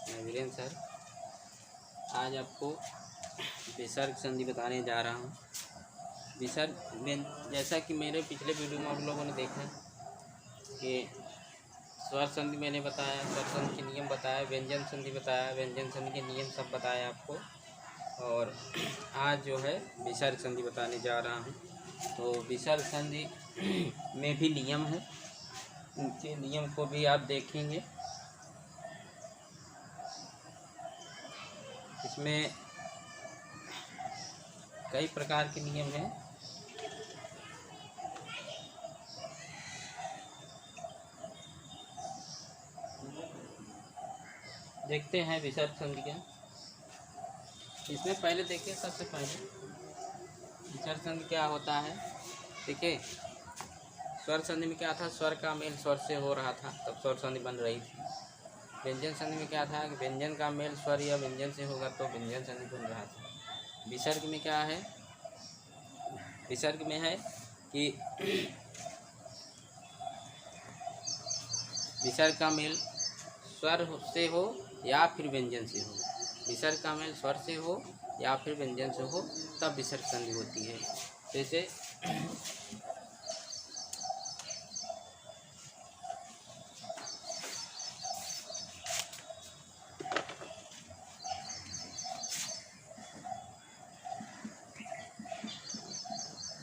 मैं वीरेंद्र सर आज आपको विसर्ग संधि बताने जा रहा हूँ। विसर्ग में जैसा कि मेरे पिछले वीडियो में आप लोगों ने देखा कि स्वर संधि मैंने बताया, स्वर संधि के नियम बताया, व्यंजन संधि बताया, व्यंजन संधि के नियम सब बताया आपको। और आज जो है विसर्ग संधि बताने जा रहा हूँ। तो विसर्ग संधि में भी नियम है, उनके नियम को भी आप देखेंगे। इसमें कई प्रकार के नियम हैं। देखते हैं विसर्ग संधि का। इसमें पहले देखिए, सबसे पहले विसर्ग संधि क्या होता है। देखिए, स्वर संधि में क्या था, स्वर का मेल स्वर से हो रहा था तब स्वर संधि बन रही थी। व्यंजन संधि में क्या था कि व्यंजन का मेल स्वर या व्यंजन से होगा तो व्यंजन संधि बन रहा था। विसर्ग में क्या है, विसर्ग में है कि विसर्ग का मेल स्वर से हो या फिर व्यंजन से हो। विसर्ग का मेल स्वर से हो या फिर व्यंजन से हो तब विसर्ग संधि होती है। जैसे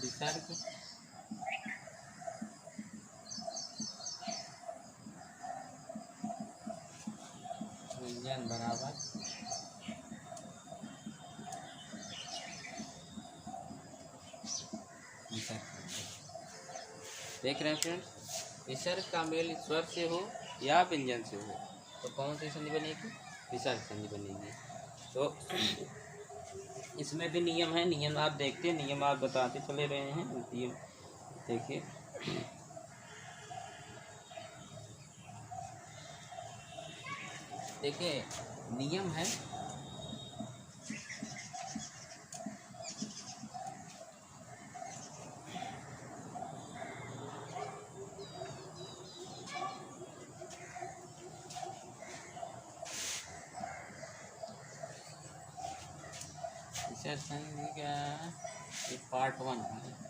विसर्ग व्यंजन बराबर विसर्ग। देख रहे हैं फ्रेंड्स, विसर्ग का मेल स्वर से हो या व्यंजन से हो तो कौन सी संधि बनेगी, विसर्ग संधि बनेगी। तो इसमें भी नियम है, नियम आप देखते, नियम आप बताते चले रहे हैं। नियम देखिए, देखिए नियम है विसर्ग संधि का ये पार्ट 1 है।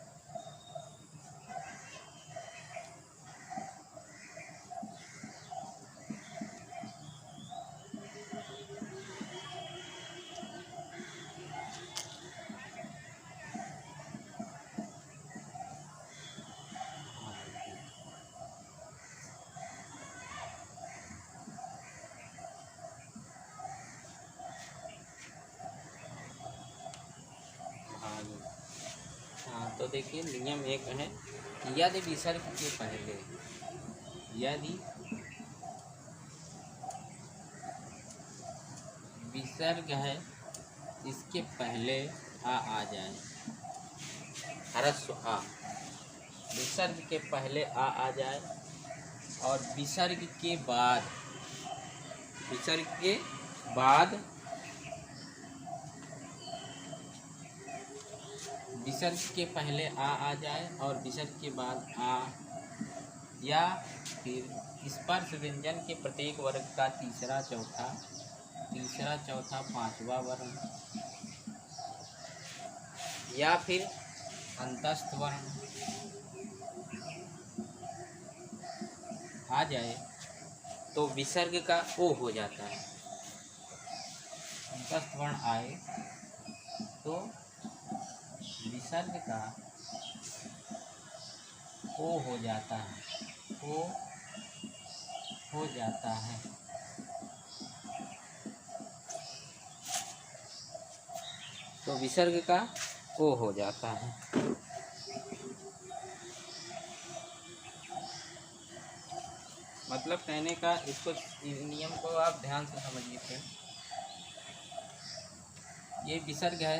हाँ, तो देखिए नियम एक है, यदि विसर्ग के पहले, यदि विसर्ग है इसके पहले आ जाए, ह्रस्व आ, विसर्ग के पहले आ जाए और विसर्ग के बाद, विसर्ग के बाद, विसर्ग के पहले आ जाए और विसर्ग के बाद आ, या फिर स्पर्श व्यंजन के प्रत्येक वर्ग का तीसरा चौथा पांचवा वर्ण, या फिर अंतस्थ वर्ण आ जाए तो विसर्ग का ओ हो जाता है। अंतस्थ वर्ण आए तो विसर्ग का ओ हो जाता है, ओ हो जाता है। तो विसर्ग का ओ हो जाता है। मतलब कहने का, इसको नियम को आप ध्यान से समझिए फ्रेंड। ये विसर्ग है,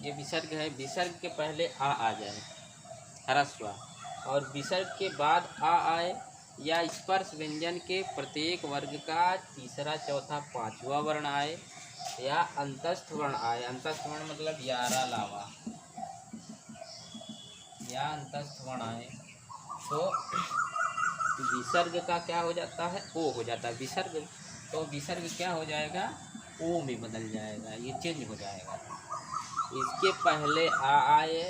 ये विसर्ग है, विसर्ग के पहले आ जाए ह्रस्व, और विसर्ग के बाद आ आए या स्पर्श व्यंजन के प्रत्येक वर्ग का तीसरा चौथा पांचवा वर्ण आए या अंतस्थ वर्ण आए। अंतस्थ वर्ण मतलब यारा लावा, या अंतस्थ वर्ण आए तो विसर्ग का क्या हो जाता है, ओ हो जाता है। विसर्ग तो विसर्ग क्या हो जाएगा, ओ में बदल जाएगा, ये चेंज हो जाएगा। इसके पहले आ आए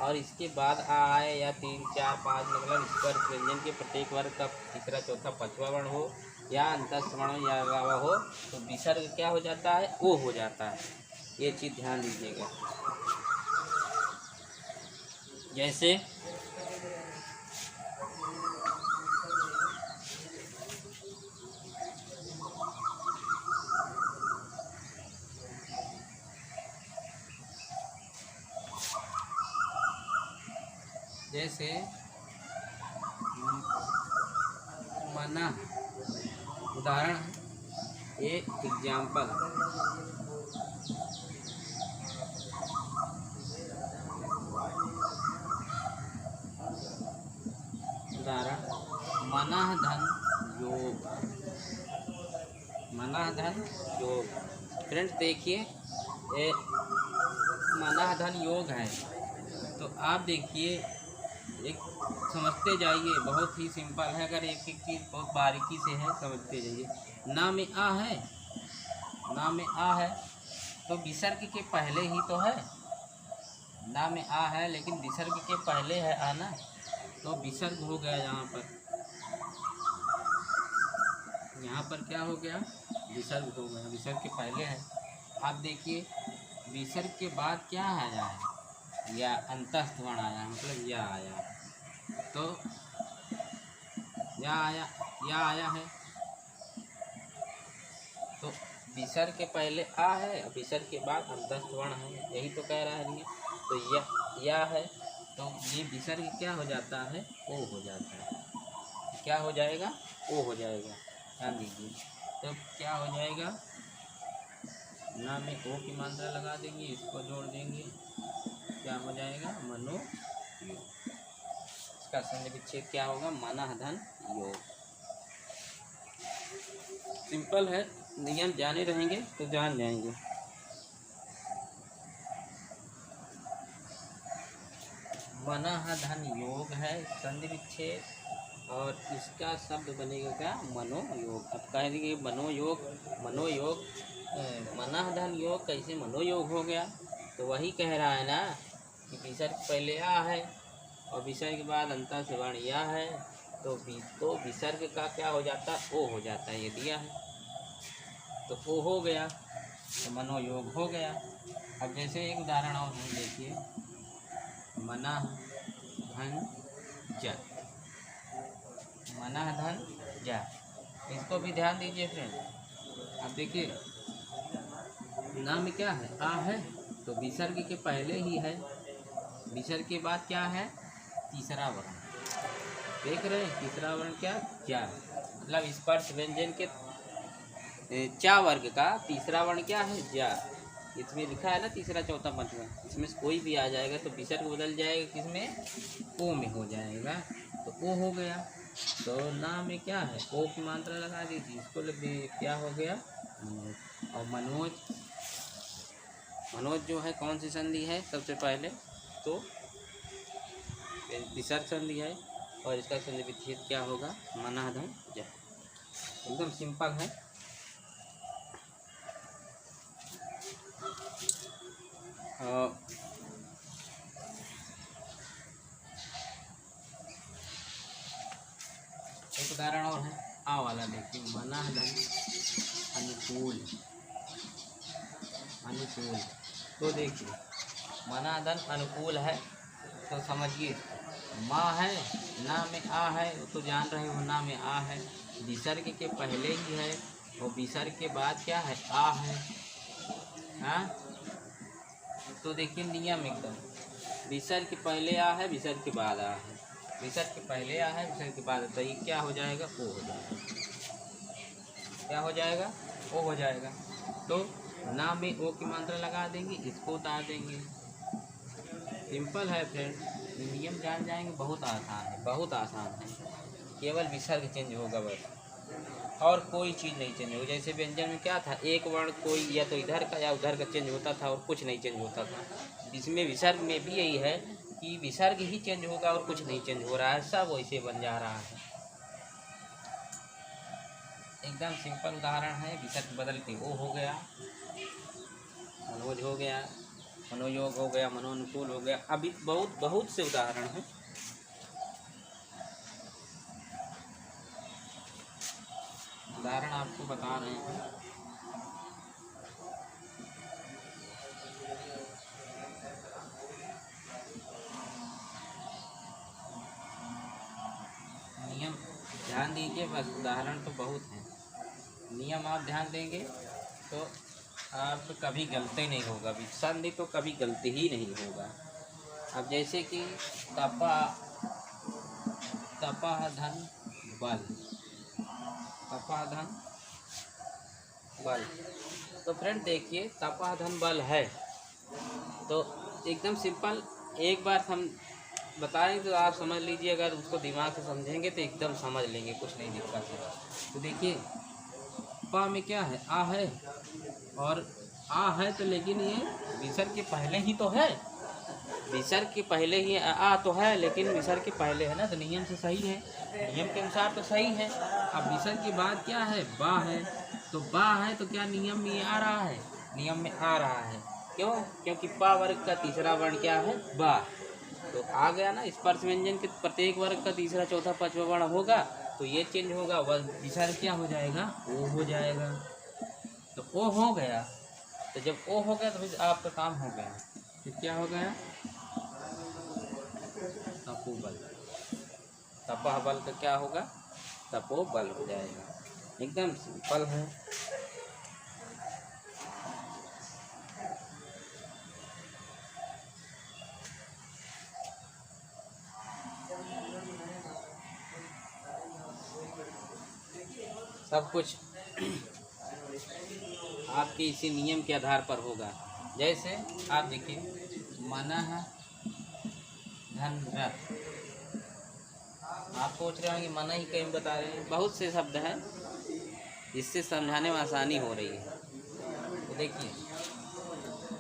और इसके बाद आ आए या 3, 4, 5 मतलब स्पर्श व्यंजन के प्रत्येक वर्ग का तीसरा, चौथा, पांचवा वर्ण हो या अंतस्थ वर्ण हो या अलावा हो तो विसर्ग क्या हो जाता है, ओ हो जाता है। ये चीज़ ध्यान दीजिएगा। जैसे जैसे मना, उदाहरण है, एक एग्जाम्पल, उदाहरण मनः धन योग, मनः धन योग। फ्रेंड्स देखिए, मनः धन योग है तो आप देखिए, एक समझते जाइए, बहुत ही सिंपल है। अगर एक एक चीज़ बहुत बारीकी से है समझते जाइए। ना में आ है, ना में आ है तो विसर्ग के पहले ही तो है, ना में आ है लेकिन विसर्ग के पहले है आना, तो विसर्ग हो गया यहाँ पर। यहाँ पर क्या हो गया, विसर्ग हो गया, विसर्ग के पहले है। आप देखिए विसर्ग के बाद क्या आया है, या अंतस्थ वर्ण आया, मतलब या आया, तो या आया है तो विसर्ग के पहले आ है, विसर्ग के बाद अंतस्थ वर्ण है, यही तो कह रहा है नहीं। तो या है तो ये विसर्ग क्या हो जाता है, ओ हो जाता है। क्या हो जाएगा, ओ हो जाएगा, ध्यान दीजिए। तो क्या हो जाएगा, ना में ओ की मात्रा लगा देंगे, इसको जोड़ देंगे, क्या हो जाएगा, मनो योग। इसका संधि विच्छेद क्या होगा, मनः धन योग। सिंपल है, नियम जाने रहेंगे तो जान जाएंगे। मनः धन योग है संधि विच्छेद, और इसका शब्द बनेगा क्या, मनोयोग। अब कह देंगे मनोयोग, मनोयोग, मनः धन योग कैसे मनोयोग हो गया, तो वही कह रहा है ना कि विसर्ग पहले आ है और विसर्ग के बाद अंतस्थ वर्ण या है, तो विसर्ग का क्या हो जाता है, ओ हो जाता है। ये दिया है तो ओ हो गया तो मनोयोग हो गया। अब जैसे एक उदाहरण और हम देखिए, मनः धन ज, मनः धन ज, इसको भी ध्यान दीजिए फ्रेंड। अब देखिए ना में क्या है, आ है तो विसर्ग के पहले ही है, विसर्ग के बाद क्या है, तीसरा वर्ण। देख रहे हैं तीसरा वर्ण क्या, क्या, मतलब स्पर्श व्यंजन के चा वर्ग का तीसरा वर्ण क्या है, जा। इसमें लिखा है ना तीसरा, चौथा, पांचवा, इसमें से कोई भी आ जाएगा तो विसर्ग बदल जाएगा, किसमें, ओ में हो जाएगा, तो ओ हो गया। तो ना में क्या है, ओ की मात्रा लगा दीजिए, इसको क्या हो गया, मनोज। और मनोज, मनोज जो है कौन सी संधि है, सबसे पहले तो विसर्ग संधि है, और इसका संधि विच्छेद क्या होगा, मनः धन ज। एकदम सिंपल है। एक उदाहरण और है, आ वाला देखिए, मनः धन अनुकूल, अनुकूल। तो देखिए मनः धन अनुकूल है तो समझिए, माँ है, ना में आ है, तो जान रहे हो ना में आ है, विसर्ग के पहले ही है और विसर्ग के बाद क्या है, आ है। हाँ तो देखिए नियम एकदम, विसर्ग के पहले आ है, विसर्ग के बाद आ है, विसर्ग के पहले आ है, विसर्ग के बाद, तो ये क्या हो जाएगा, ओ हो जाएगा। क्या हो जाएगा, ओ हो जाएगा। तो ना में ओ की मात्रा लगा देंगे, इसको उतार देंगे। सिंपल है फ्रेंड, नियम जान जाएंगे, बहुत आसान है, बहुत आसान है। केवल विसर्ग चेंज होगा बस, और कोई चीज़ नहीं चेंज होगी। जैसे व्यंजन में क्या था, एक वर्ण कोई या तो इधर का या उधर का चेंज होता था और कुछ नहीं चेंज होता था। इसमें विसर्ग में भी यही है कि विसर्ग ही चेंज होगा और कुछ नहीं चेंज हो रहा है, सब वैसे बन जा रहा है। एकदम सिंपल उदाहरण है। विसर्ग बदल के ओ हो गया, मनोज हो गया, मनोयोग हो गया, मनोनुकूल हो गया। अभी बहुत बहुत से उदाहरण हैं। उदाहरण आपको बता रहे हैं। नियम ध्यान दीजिए, बस उदाहरण तो बहुत हैं। नियम आप ध्यान देंगे तो आप कभी गलती नहीं होगा, विसंधि तो कभी गलती ही नहीं होगा। अब जैसे कि तपा, तपा धन बल, तपा धन बल। तो फ्रेंड देखिए, तपा धन बल है तो एकदम सिंपल, एक बार हम बताएं तो आप समझ लीजिए। अगर उसको दिमाग से समझेंगे तो एकदम समझ लेंगे, कुछ नहीं दिक्कत है। तो देखिए, पा में क्या है, आ है, और आ है तो लेकिन ये विसर्ग के पहले ही तो है, विसर्ग के पहले ही आ तो है, लेकिन विसर्ग के पहले है ना, तो नियम से सही है, नियम के अनुसार तो सही है। अब विसर्ग के बाद क्या है, बा है, तो बा है तो क्या नियम में आ रहा है, नियम में आ रहा है। क्यों? क्योंकि पा वर्ग का तीसरा वर्ण क्या है, बा, तो आ गया ना। स्पर्श व्यंजन के प्रत्येक वर्ग का तीसरा चौथा पांचवा वर्ण होगा तो ये चेंज होगा, विसर्ग क्या हो जाएगा, ओ हो जाएगा। तो ओ हो गया, तो जब ओ हो गया तो फिर आपका काम हो गया। फिर क्या हो गया, तपोबल, तपा बल का क्या होगा, तपोबल हो जाएगा। एकदम सिंपल है। सब कुछ आपके इसी नियम के आधार पर होगा। जैसे आप देखिए, मनः धन रथ, आप सोच रहे होंगे मना ही कहीं बता रहे हैं, बहुत से शब्द हैं, इससे समझाने में आसानी हो रही है। तो देखिए,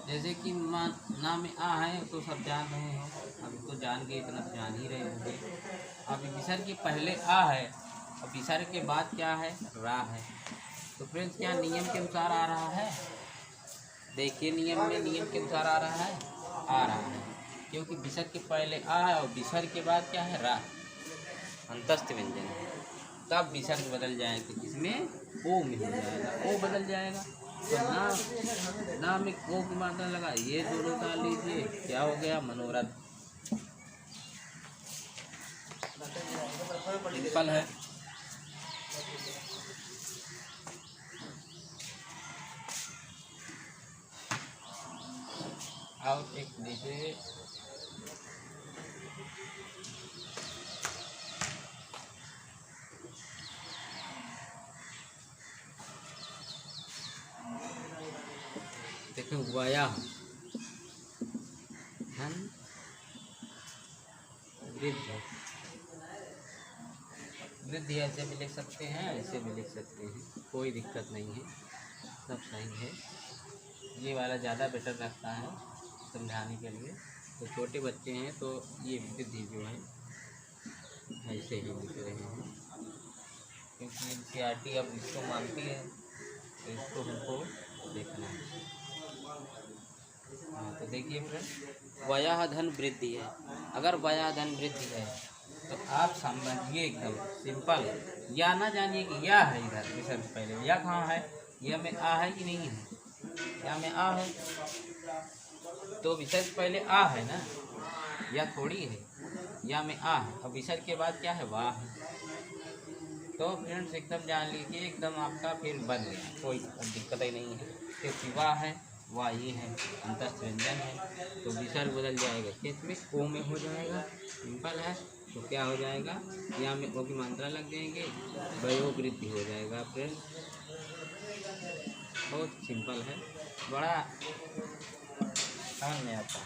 जैसे कि ना में आ है तो सब जान रहे हो, अभी तो जान के इतना जान ही रहे होंगे। अब विसर्ग के पहले आ है और विसर्ग के बाद क्या है, रा है। तो फ्रेंड्स क्या नियम के अनुसार आ रहा है, देखिए नियम में नियम के अनुसार आ रहा है, आ रहा है, क्योंकि विसर्ग के पहले आ है और विसर्ग के बाद क्या है, रा, अंतस्थ व्यंजन है। तब विसर्ग बदल जाएगा, किसमें, ओ में हो जाएगा, ओ बदल जाएगा। तो ना में ओ की मात्रा लगा, ये दोनों का लीजिए, क्या हो गया, मनोरथ। सिंपल है। और एक लीजिए, देखो वया धन वृद्धि, वृद्धि ऐसे भी लिख सकते हैं, ऐसे भी लिख सकते हैं, कोई दिक्कत नहीं है, सब सही है। ये वाला ज़्यादा बेटर लगता है समझाने के लिए। तो छोटे बच्चे हैं तो ये वृद्धि जो है ऐसे ही लिख रहे हैं, क्योंकि एनसीईआरटी अब इसको मानती है, तो इसको हमको देखना है। हाँ, तो देखिए फ्रेंड, वया धन वृद्धि है। अगर वया धन वृद्धि है तो आप समझिए एकदम सिंपल, या ना जानिए कि या है, इधर विसर्ग पहले या कहाँ है, या में आ है कि नहीं है, या में आ है, तो विसर्ग पहले आ है ना, या थोड़ी है, या में आ है, अब विसर्ग के बाद क्या है, वाह है। तो फ्रेंड्स एकदम जान लीजिए, एकदम आपका फिर बन गया, कोई दिक्कत ही नहीं है, क्योंकि वाह है, वाह ये है, अंतस्थ व्यंजन है, तो विसर्ग बदल जाएगा, किसमें, ओ में हो जाएगा। सिंपल है। तो क्या हो जाएगा, या में ओ की मात्रा लग जाएंगे, वयोग वृद्धि हो जाएगा। फ्रेंड्स बहुत सिंपल है, बड़ा समझ में आता है,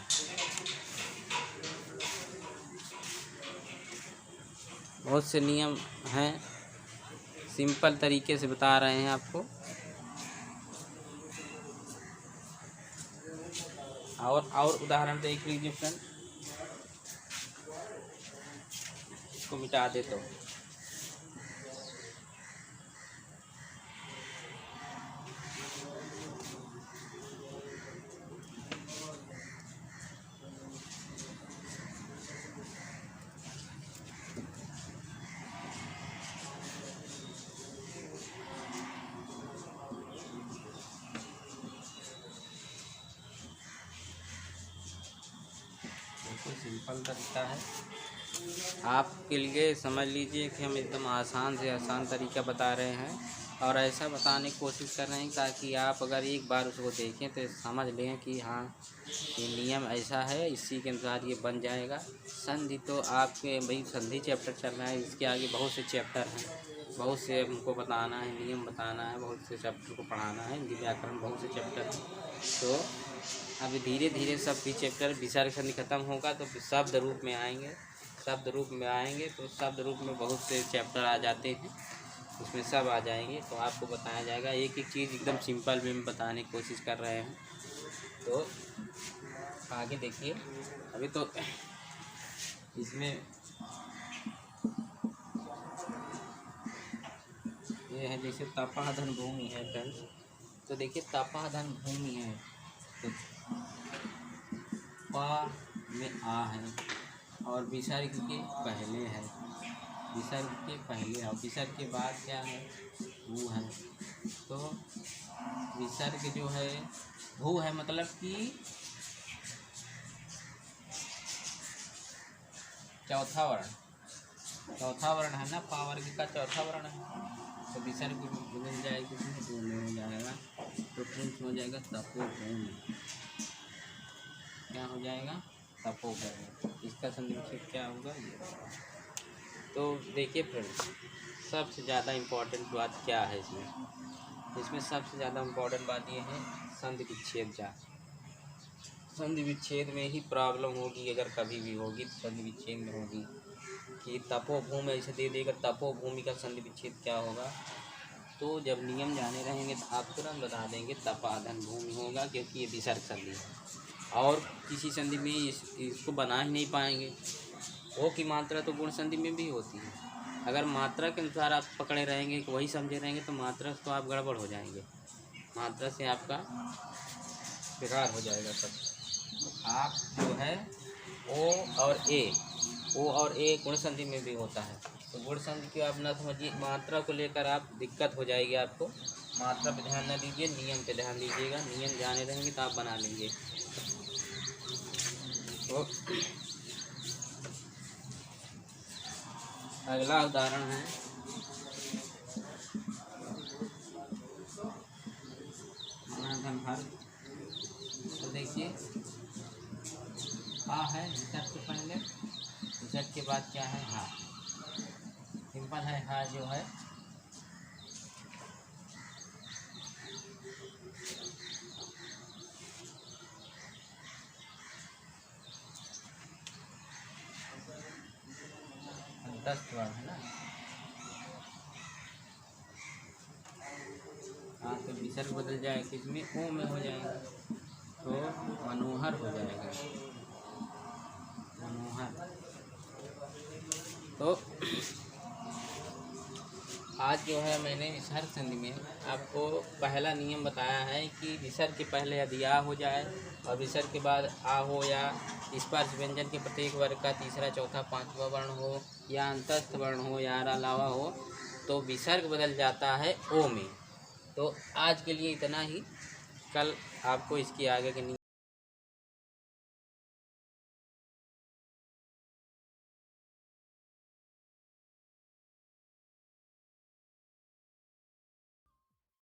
बहुत से नियम हैं, सिंपल तरीके से बता रहे हैं आपको। और उदाहरण देख लीजिए फ्रेंड, इसको मिटा दे तो सिंपल तरीका है। आपके लिए समझ लीजिए कि हम एकदम आसान से आसान तरीका बता रहे हैं और ऐसा बताने की कोशिश कर रहे हैं ताकि आप अगर एक बार उसको देखें तो समझ लें कि हाँ ये नियम ऐसा है, इसी के अनुसार ये बन जाएगा। संधि तो आपके भाई संधि चैप्टर चल रहा है, इसके आगे बहुत से चैप्टर हैं, बहुत से हमको बताना है, नियम बताना है, बहुत से चैप्टर को पढ़ाना है। हिंदी व्याकरण बहुत से चैप्टर हैं, तो अभी धीरे धीरे सब भी चैप्टर विसर्ग संधि खत्म होगा तो शब्द रूप में आएंगे। शब्द रूप में आएंगे तो शब्द रूप में बहुत से चैप्टर आ जाते हैं, उसमें सब आ जाएंगे तो आपको बताया जाएगा। एक एक चीज़ एकदम सिंपल वे में बताने की कोशिश कर रहे हैं। तो आगे देखिए, अभी तो इसमें ये है जैसे तपाधन भूमि है फ्रेंड्स, तो देखिए तपाधन भूमि है तो पा में आ है और विसर्ग के पहले है, विसर्ग के पहले और विसर्ग के बाद क्या है, भू है। तो विसर्ग जो है भू है, मतलब कि चौथा वर्ण है ना, पा वर्ग का चौथा वर्ण है। तो विसर्ग बदल जाएगी, भू में हो जाएगा, तो फ्रेंड्स हो जाएगा तपोभूमि। क्या हो जाएगा, तपोभूमि। इसका संक्षेप क्या होगा ये। तो देखिए फ्रेंड्स, सबसे ज़्यादा इम्पोर्टेंट बात क्या है इसमें सबसे ज़्यादा इम्पोर्टेंट बात ये है संधि विच्छेद जात। संधि विच्छेद में ही प्रॉब्लम होगी, अगर कभी भी होगी तो संधि विच्छेद में होगी कि तपोभूमि ऐसे दे देगा, तपोभूमि का संधि विच्छेद क्या होगा। तो जब नियम जाने रहेंगे तो आप तुरंत बता देंगे तपाधन भूमि होगा, क्योंकि ये विसर्ग संधि है और किसी संधि में इसको बना ही नहीं पाएंगे। ओ की मात्रा तो गुण संधि में भी होती है, अगर मात्रा के अनुसार आप पकड़े रहेंगे कि वही समझे रहेंगे तो मात्रा से तो आप गड़बड़ हो जाएंगे, मात्रा से आपका बेकार हो जाएगा सब। तो आप जो है ओ और ए गुण संधि में भी होता है, तो गुण संधि की आप ना समझिए, मात्रा को लेकर आप दिक्कत हो जाएगी आपको। मात्रा पे ध्यान न दीजिए, नियम पे ध्यान दीजिएगा, नियम जाने रहेंगे तो आप बना लेंगे। तो अगला उदाहरण है धनहर। तो देखिए आ है विसर्ग के पहले, विसर्ग के बाद क्या है, हा। सिंपल है, हा जो है दस्त वर्ण है ना। हाँ, तो विसर्ग बदल जाएगा, किसमें, ओ में हो जाएगा, तो मनोहर हो जाएगा, मनोहर। तो आज जो है मैंने विसर्ग संधि में आपको पहला नियम बताया है कि विसर्ग के पहले यदि आ हो जाए और विसर्ग के बाद आ हो, या स्पर्श व्यंजन के प्रत्येक वर्ग का तीसरा चौथा पांचवा वर्ण हो, या अंतस्थ वर्ण हो, या अलावा हो, तो विसर्ग बदल जाता है ओ में। तो आज के लिए इतना ही, कल आपको इसकी आगे के नियम